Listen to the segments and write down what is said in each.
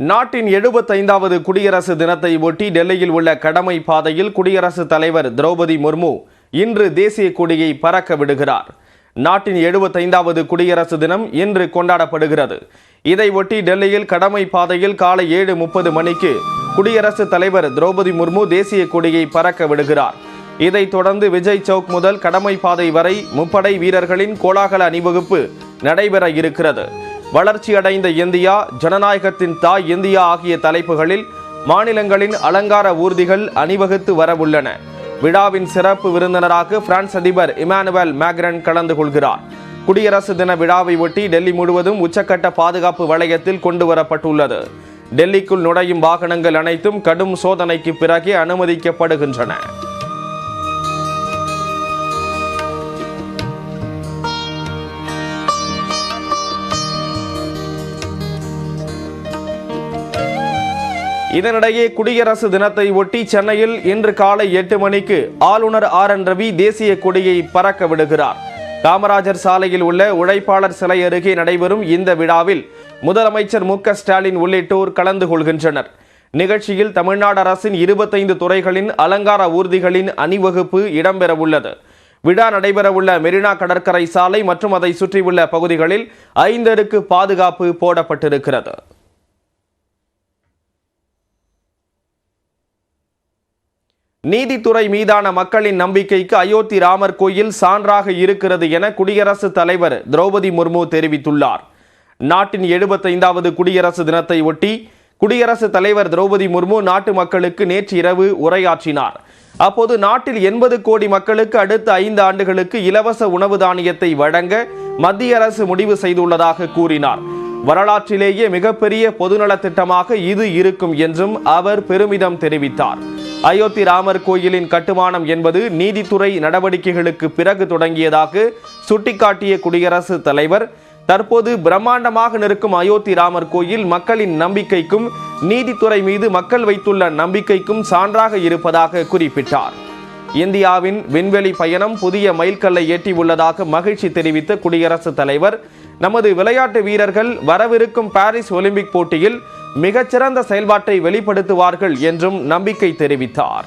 நாட்டின் 75வது குடியரசு தினத்தை ஒட்டி டெல்லியில் உள்ள கடமை பாதையில் குடியரசுத் தலைவர் திரௌபதி முர்மு இன்று தேசிய கொடியை பறக்க விடுகிறார். நாட்டின் 75வது குடியரசு தினம் இன்று கொண்டாடப்படுகிறது. இதையொட்டி டெல்லியில் கடமை பாதையில் காலை 7:30 மணிக்கு குடியரசுத் தலைவர் திரௌபதி முர்மு தேசிய கொடியை பறக்க விடுகிறார். இதைத் தொடர்ந்து விஜய் சவுக் முதல் கடமை பாதை வரை முப்படை வீரர்களின் கோலாகல அணிவகுப்பு நடைபெற இருக்கிறது. வளர்ச்சியடைந்த இந்தியா, ஜனநாயகத்தின் தாய் இந்தியா ஆகிய தலைப்புகளில் மாநிலங்களின் அலங்கார ஊர்திகள் அணிவகுத்து வரவுள்ளன. விழாவின் சிறப்பு விருந்தினராக பிரான்ஸ் அதிபர் இமானுவேல் மேக்ரன் கலந்து கொள்கிறார். குடியரசு தின விழாவை ஒட்டி டெல்லி முழுவதும் உச்சக்கட்ட பாதுகாப்பு வளையத்தில் கொண்டு வரப்பட்டுள்ளது. டெல்லிக்குள் நுழையும் வாகனங்கள் அனைத்தும் கடும் சோதனைக்கு பிறகே அனுமதிக்கப்படுகின்றன. இதனிடையே குடியரசு தினத்தை ஒட்டி சென்னையில் இன்று காலை 8 மணிக்கு ஆளுநர் RN ரவி தேசிய கொடியை பறக்க விடுகிறார். காமராஜர் சாலையில் உள்ள உழைப்பாளர் சிலை அருகே நடைபெறும் இந்த விழாவில் முதலமைச்சர் MK ஸ்டாலின் உள்ளிட்டோர் கலந்து கொள்கின்றனர். நிகழ்ச்சியில் தமிழ்நாடு அரசின் 25 துறைகளின் அலங்கார ஊர்திகளின் அணிவகுப்பு இடம்பெறவுள்ளது. விழா நடைபெறவுள்ள மெரினா கடற்கரை சாலை மற்றும் அதை சுற்றியுள்ள பகுதிகளில் 5 அடுக்கு பாதுகாப்பு போடப்பட்டிருக்கிறது. நீதித்துறை மீதான மக்களின் நம்பிக்கைக்கு அயோத்தி ராமர் கோயில் சான்றாக இருக்கிறது என குடியரசுத் தலைவர் திரௌபதி முர்மு தெரிவித்துள்ளார். நாட்டின் 75வது குடியரசு தினத்தை ஒட்டி குடியரசுத் தலைவர் திரௌபதி முர்மு நாட்டு மக்களுக்கு நேற்று இரவு உரையாற்றினார். அப்போது நாட்டில் 80 கோடி மக்களுக்கு அடுத்த 5 ஆண்டுகளுக்கு இலவச உணவு தானியத்தை வழங்க மத்திய அரசு முடிவு செய்துள்ளதாக கூறினார். வரலாற்றிலேயே மிகப்பெரிய பொதுநலத் திட்டமாக இது இருக்கும் என்றும் அவர் பெருமிதம் தெரிவித்தார். அயோத்தி ராமர் கோயிலின் கட்டுமானம் என்பது நீதித்துறை நடவடிக்கைகளுக்கு பிறகு தொடங்கியதாக சுட்டிக்காட்டிய குடியரசுத் தலைவர், தற்போது பிரம்மாண்டமாக நிற்கும் அயோத்தி ராமர் கோயில் மக்களின் நம்பிக்கைக்கும் நீதித்துறை மீது மக்கள் வைத்துள்ள நம்பிக்கைக்கும் சான்றாக இருப்பதாக குறிப்பிட்டார். இந்தியாவின் விண்வெளி பயணம் புதிய மைல்கல்லை எட்டியுள்ளதாக மகிழ்ச்சி தெரிவித்த குடியரசுத் தலைவர், நமது விளையாட்டு வீரர்கள் வரவிருக்கும் பாரிஸ் ஒலிம்பிக் போட்டியில் மிகச்சிறந்த செயல்பாட்டை வெளிப்படுத்துவார்கள் என்றும் நம்பிக்கை தெரிவித்தார்.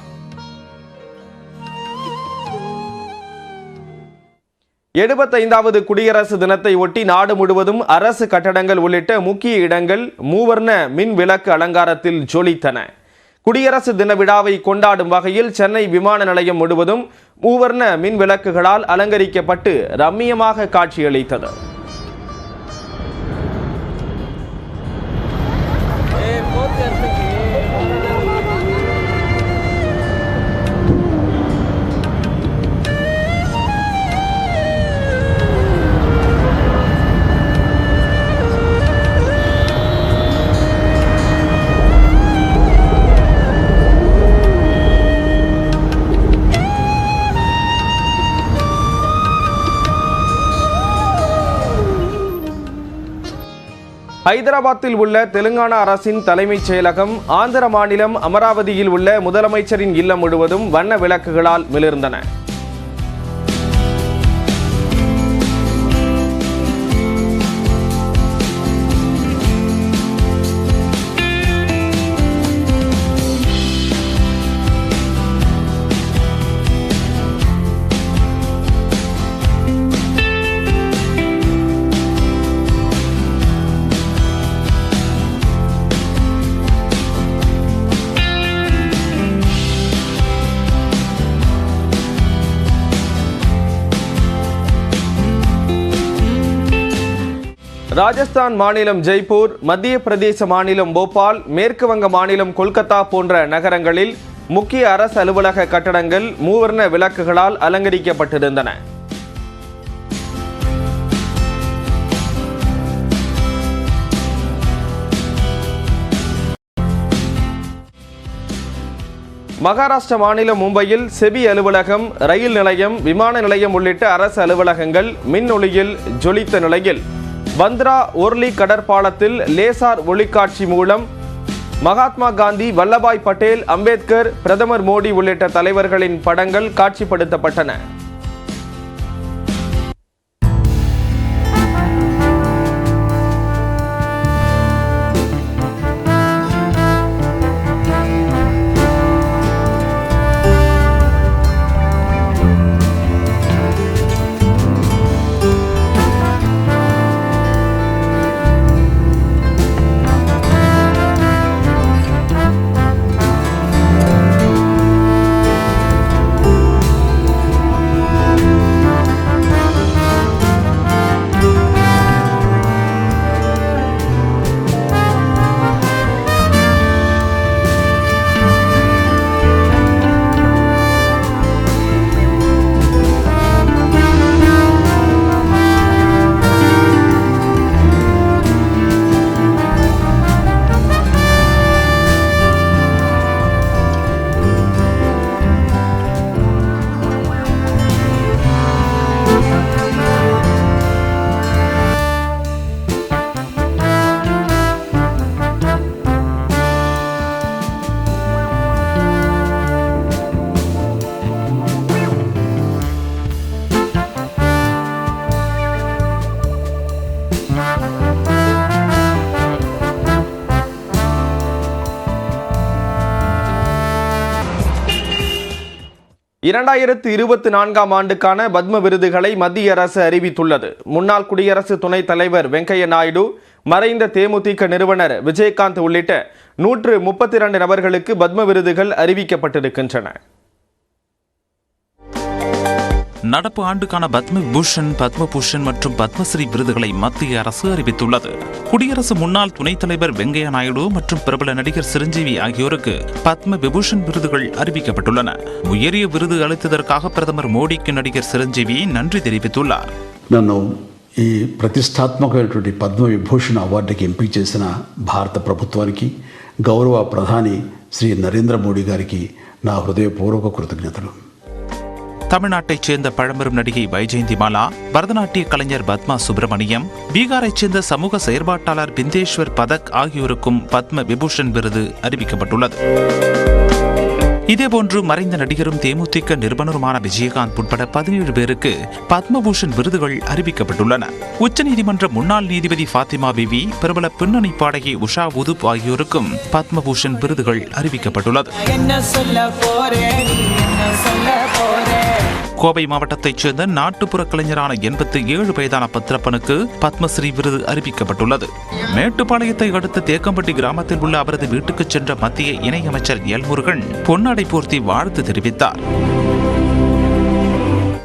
75வது குடியரசு தினத்தை ஒட்டி நாடு முழுவதும் அரசு கட்டடங்கள் உள்ளிட்ட முக்கிய இடங்கள் மூவர்ண மின் விளக்கு அலங்காரத்தில் ஜொலித்தன. குடியரசு தின விழாவை கொண்டாடும் வகையில் சென்னை விமான நிலையம் முழுவதும் மூவர்ண மின் விளக்குகளால் அலங்கரிக்கப்பட்டு ரம்மியமாக காட்சியளித்தது. ஹைதராபாத்தில் உள்ள தெலுங்கானா அரசின் தலைமைச் செயலகம், ஆந்திர மாநிலம் அமராவதியில் உள்ள முதலமைச்சரின் இல்லம் முழுவதும் வண்ண விளக்குகளால் மிளிர்ந்தன. ராஜஸ்தான் மாநிலம் ஜெய்ப்பூர், மத்திய பிரதேச மாநிலம் போபால், மேற்கு வங்க மாநிலம் கொல்கத்தா போன்ற நகரங்களில் முக்கிய அரசு அலுவலக கட்டடங்கள் மூவர்ண விளக்குகளால் அலங்கரிக்கப்பட்டிருந்தன. மகாராஷ்டிர மாநிலம் மும்பையில் செபி அலுவலகம், ரயில் நிலையம், விமான நிலையம் உள்ளிட்ட அரசு அலுவலகங்கள் மின் ஒளியில் ஜொலித்த நிலையில் பந்த்ரா ஒர்லி கடற்பாலத்தில் லேசார் ஒளிக்காட்சி மூலம் மகாத்மா காந்தி, வல்லபாய் பட்டேல், அம்பேத்கர், பிரதமர் மோடி உள்ளிட்ட தலைவர்களின் படங்கள் காட்சிப்படுத்தப்பட்டன. 2024ஆம் ஆண்டுக்கான பத்ம விருதுகளை மத்திய அரசு அறிவித்துள்ளது. முன்னாள் குடியரசு துணைத் தலைவர் வெங்கையா நாயுடு, மறைந்த தேமுதிக நிறுவனர் விஜயகாந்த் உள்ளிட்ட 132 நபர்களுக்கு பத்ம விருதுகள் அறிவிக்கப்பட்டிருக்கின்றன. நடப்பு ஆண்டுக்கான பத்ம விபூஷன், பத்ம பூஷன் மற்றும் பத்மஸ்ரீ விருதுகளை மத்திய அரசு அறிவித்துள்ளது. குடியரசு முன்னாள் துணைத் தலைவர் வெங்கையா நாயுடு மற்றும் பிரபல நடிகர் சிரஞ்சீவி ஆகியோருக்கு பத்ம விபூஷன் விருதுகள் அறிவிக்கப்பட்டுள்ளன. உயரிய விருது அளித்ததற்காக பிரதமர் மோடிக்கு நடிகர் சிரஞ்சீவி நன்றி தெரிவித்துள்ளார். నన్ను ఈ ప్రతిష్టాత్మకమైనటువంటి పద్మ విభూషణ్ అవార్డుకి ఎంపిక చేసిన భారత ప్రభుత్వానికి, గౌరవ ప్రధాని శ్రీ నరేంద్ర మోడీ గారికి నా హృదయపూర్వక కృతజ్ఞతలు. தமிழ்நாட்டைச் சேர்ந்த பழம்பெரும் நடிகை வைஜெயந்தி மாலா, பரதநாட்டிய கலைஞர் பத்மா சுப்பிரமணியம், பீகாரைச் சேர்ந்த சமூக செயற்பாட்டாளர் பிந்தேஸ்வர் பதக் ஆகியோருக்கும் பத்ம விபூஷன் விருது அறிவிக்கப்பட்டுள்ளது. இதேபோன்று மறைந்த நடிகரும் தேமுதிக நிறுவனருமான விஜயகாந்த் உட்பட 17 பேருக்கு பத்மபூஷன் விருதுகள் அறிவிக்கப்பட்டுள்ளன. உச்சநீதிமன்ற முன்னாள் நீதிபதி ஃபாத்திமா பிவி, பிரபல பின்னணி பாடகி உஷா உதுப் ஆகியோருக்கும் பத்மபூஷன் விருதுகள் அறிவிக்கப்பட்டுள்ளது. கோவை மாவட்டத்தைச் சேர்ந்த நாட்டுப்புற கலைஞரான 87 வயதான பத்ரப்பனுக்கு பத்மஸ்ரீ விருது அறிவிக்கப்பட்டுள்ளது. மேட்டுப்பாளையத்தை அடுத்த தேக்கம்பட்டி கிராமத்தில் உள்ள அவரது வீட்டுக்கு சென்ற மத்திய இணையமைச்சர் எல் முருகன் பொன்னாடை போர்த்தி வாழ்த்து தெரிவித்தார்.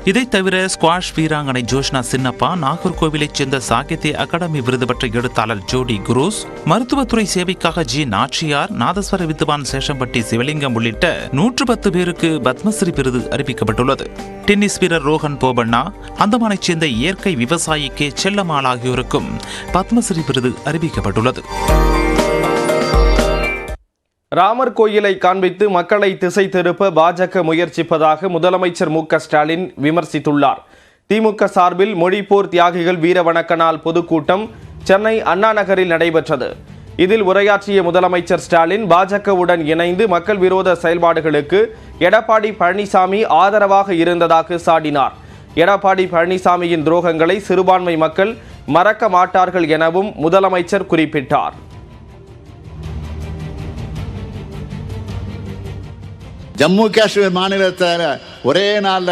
இதைத் தவிர ஸ்குவாஷ் வீராங்கனை ஜோஷ்னா சின்னப்பா, நாகர்கோவிலைச் சேர்ந்த சாகித்ய அகாடமி விருது பெற்ற எழுத்தாளர் ஜோடி குரூஸ், மருத்துவத்துறை சேவைக்காக ஜி நாச்சியார், நாதஸ்வர வித்வான் சேஷம்பட்டி சிவலிங்கம் உள்ளிட்ட 110 பேருக்கு பத்மஸ்ரீ விருது அறிவிக்கப்பட்டுள்ளது. டென்னிஸ் வீரர் ரோஹன் போபண்ணா, அந்தமானைச் சேர்ந்த இயற்கை விவசாயி கே செல்லம்மாள் ஆகியோருக்கும் பத்மஸ்ரீ விருது அறிவிக்கப்பட்டுள்ளது. ராமர் கோயிலை காண்பித்து மக்களை திசை திருப்ப பாஜக முயற்சிப்பதாக முதலமைச்சர் மு.க.ஸ்டாலின் விமர்சித்துள்ளார். திமுக சார்பில் மொழிப்போர் தியாகிகள் வீர வணக்க நாள் பொதுக்கூட்டம் சென்னை அண்ணா நகரில் நடைபெற்றது. இதில் உரையாற்றிய முதலமைச்சர் ஸ்டாலின், பாஜகவுடன் இணைந்து மக்கள் விரோத செயல்பாடுகளுக்கு எடப்பாடி பழனிசாமி ஆதரவாக இருந்ததாக சாடினார். எடப்பாடி பழனிசாமியின் துரோகங்களை சிறுபான்மை மக்கள் மறக்க மாட்டார்கள் எனவும் முதலமைச்சர் குறிப்பிட்டார். ஜம்மு காஷ்மீர் மாநிலத்தில் ஒரே நாளில்